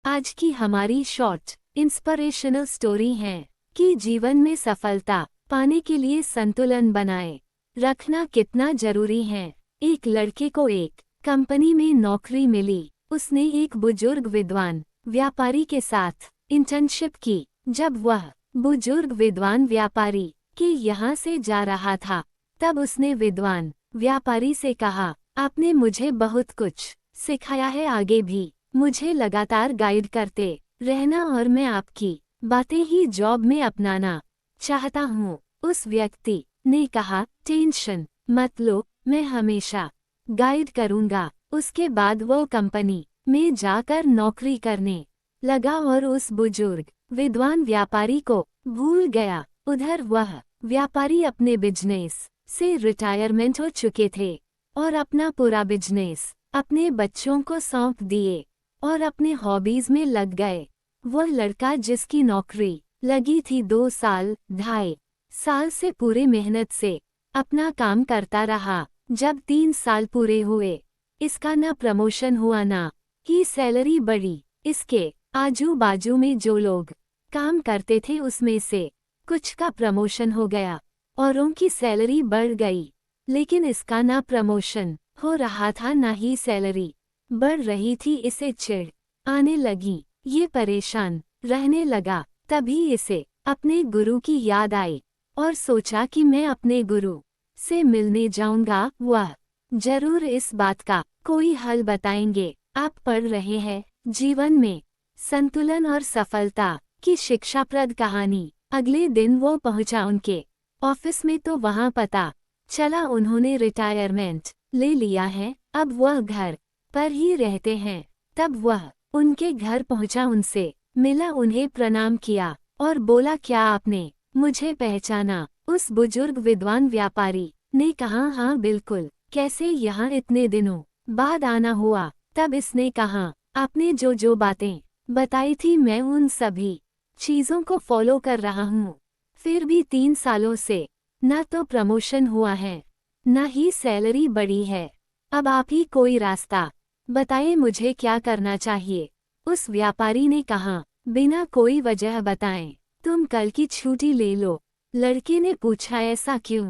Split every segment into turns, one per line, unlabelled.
आज की हमारी शॉर्ट इंस्पिरेशनल स्टोरी है कि जीवन में सफलता पाने के लिए संतुलन बनाए रखना कितना जरूरी है। एक लड़के को एक कंपनी में नौकरी मिली। उसने एक बुजुर्ग विद्वान व्यापारी के साथ इंटर्नशिप की। जब वह बुजुर्ग विद्वान व्यापारी के यहाँ से जा रहा था, तब उसने विद्वान व्यापारी से कहा, आपने मुझे बहुत कुछ सिखाया है, आगे भी मुझे लगातार गाइड करते रहना और मैं आपकी बातें ही जॉब में अपनाना चाहता हूँ। उस व्यक्ति ने कहा, टेंशन मत लो, मैं हमेशा गाइड करूँगा। उसके बाद वो कंपनी में जाकर नौकरी करने लगा और उस बुजुर्ग विद्वान व्यापारी को भूल गया। उधर वह व्यापारी अपने बिजनेस से रिटायरमेंट हो चुके थे और अपना पूरा बिजनेस अपने बच्चों को सौंप दिए और अपने हॉबीज में लग गए। वह लड़का जिसकी नौकरी लगी थी 2 साल, 2.5 साल से पूरे मेहनत से अपना काम करता रहा। जब 3 साल पूरे हुए, इसका ना प्रमोशन हुआ ना ही सैलरी बढ़ी। इसके आजू बाजू में जो लोग काम करते थे उसमें से कुछ का प्रमोशन हो गया, औरों की सैलरी बढ़ गई, लेकिन इसका ना प्रमोशन हो रहा था ना ही सैलरी बढ़ रही थी। इसे चिढ़ आने लगी, ये परेशान रहने लगा। तभी इसे अपने गुरु की याद आई और सोचा कि मैं अपने गुरु से मिलने जाऊंगा, वह जरूर इस बात का कोई हल बताएंगे। आप पढ़ रहे हैं जीवन में संतुलन और सफलता की शिक्षाप्रद कहानी। अगले दिन वो पहुंचा उनके ऑफिस में, तो वहां पता चला उन्होंने रिटायरमेंट ले लिया है। अब वह घर पर ही रहते हैं। तब वह उनके घर पहुंचा, उनसे मिला, उन्हें प्रणाम किया और बोला, क्या आपने मुझे पहचाना? उस बुजुर्ग विद्वान व्यापारी ने कहा, हाँ बिल्कुल, कैसे यहाँ इतने दिनों बाद आना हुआ? तब इसने कहा, आपने जो जो बातें बताई थी मैं उन सभी चीज़ों को फॉलो कर रहा हूँ, फिर भी 3 सालों से ना तो प्रमोशन हुआ है ना ही सैलरी बढ़ी है। अब आप ही कोई रास्ता बताइए, मुझे क्या करना चाहिए? उस व्यापारी ने कहा, बिना कोई वजह बताएं तुम कल की छुट्टी ले लो। लड़के ने पूछा, ऐसा क्यों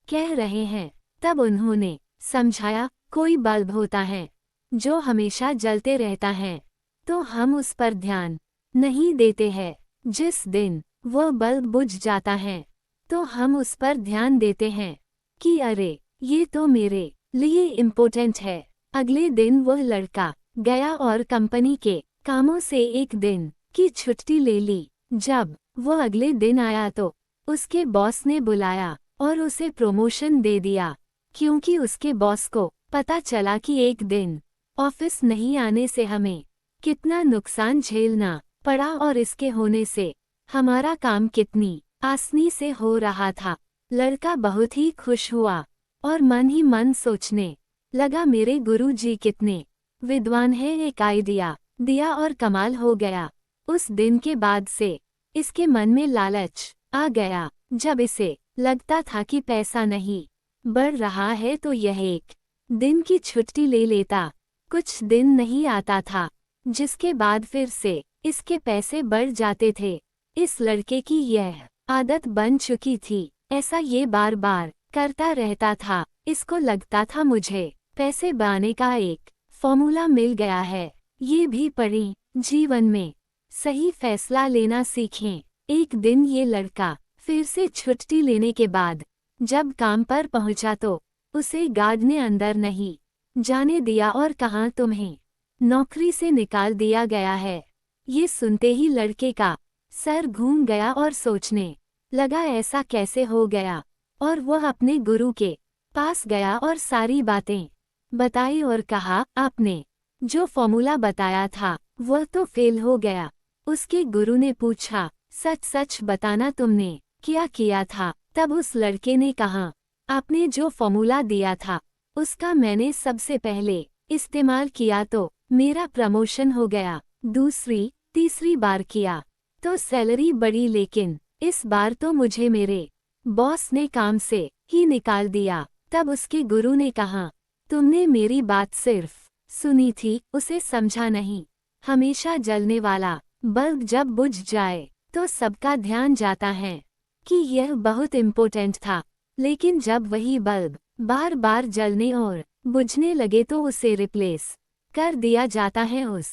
कह रहे हैं? तब उन्होंने समझाया, कोई बल्ब होता है जो हमेशा जलते रहता है, तो हम उस पर ध्यान नहीं देते हैं। जिस दिन वो बल्ब बुझ जाता है तो हम उस पर ध्यान देते हैं कि अरे ये तो मेरे लिए इम्पोर्टेंट है। अगले दिन वह लड़का गया और कंपनी के कामों से 1 दिन की छुट्टी ले ली। जब वो अगले दिन आया तो उसके बॉस ने बुलाया और उसे प्रमोशन दे दिया, क्योंकि उसके बॉस को पता चला कि 1 दिन ऑफिस नहीं आने से हमें कितना नुकसान झेलना पड़ा और इसके होने से हमारा काम कितनी आसानी से हो रहा था। लड़का बहुत ही खुश हुआ और मन ही मन सोचने लगा, मेरे गुरुजी कितने विद्वान हैं, एक आइडिया दिया और कमाल हो गया। उस दिन के बाद से इसके मन में लालच आ गया। जब इसे लगता था कि पैसा नहीं बढ़ रहा है तो यह 1 दिन की छुट्टी ले लेता। कुछ दिन नहीं आता था, जिसके बाद फिर से इसके पैसे बढ़ जाते थे। इस लड़के की यह आदत बन चुकी थी, ऐसा ये बार बार करता रहता था। इसको लगता था मुझे पैसे बढ़ाने का एक फॉर्मूला मिल गया है। ये भी पढ़ें, जीवन में सही फैसला लेना सीखें। एक दिन ये लड़का फिर से छुट्टी लेने के बाद जब काम पर पहुंचा तो उसे गार्ड ने अंदर नहीं जाने दिया और कहा, तुम्हें नौकरी से निकाल दिया गया है। ये सुनते ही लड़के का सर घूम गया और सोचने लगा, ऐसा कैसे हो गया? और वह अपने गुरु के पास गया और सारी बातें बताई और कहा, आपने जो फॉर्मूला बताया था वह तो फेल हो गया। उसके गुरु ने पूछा, सच सच बताना, तुमने क्या किया था? तब उस लड़के ने कहा, आपने जो फॉर्मूला दिया था उसका मैंने सबसे पहले इस्तेमाल किया तो मेरा प्रमोशन हो गया। दूसरी तीसरी बार किया तो सैलरी बढ़ी, लेकिन इस बार तो मुझे मेरे बॉस ने काम से ही निकाल दिया। तब उसके गुरु ने कहा, तुमने मेरी बात सिर्फ सुनी थी, उसे समझा नहीं। हमेशा जलने वाला बल्ब जब बुझ जाए तो सबका ध्यान जाता है कि यह बहुत इम्पोर्टेंट था, लेकिन जब वही बल्ब बार बार जलने और बुझने लगे तो उसे रिप्लेस कर दिया जाता है, उस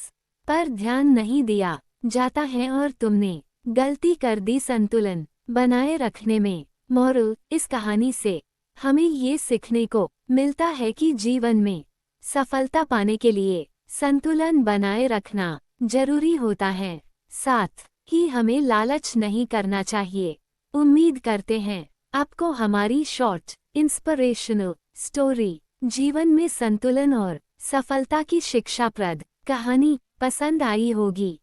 पर ध्यान नहीं दिया जाता है और तुमने गलती कर दी संतुलन बनाए रखने में। मोरल इस कहानी से हमें ये सीखने को मिलता है कि जीवन में सफलता पाने के लिए संतुलन बनाए रखना जरूरी होता है, साथ ही हमें लालच नहीं करना चाहिए। उम्मीद करते हैं आपको हमारी शॉर्ट इंस्पिरेशनल स्टोरी जीवन में संतुलन और सफलता की शिक्षाप्रद कहानी पसंद आई होगी।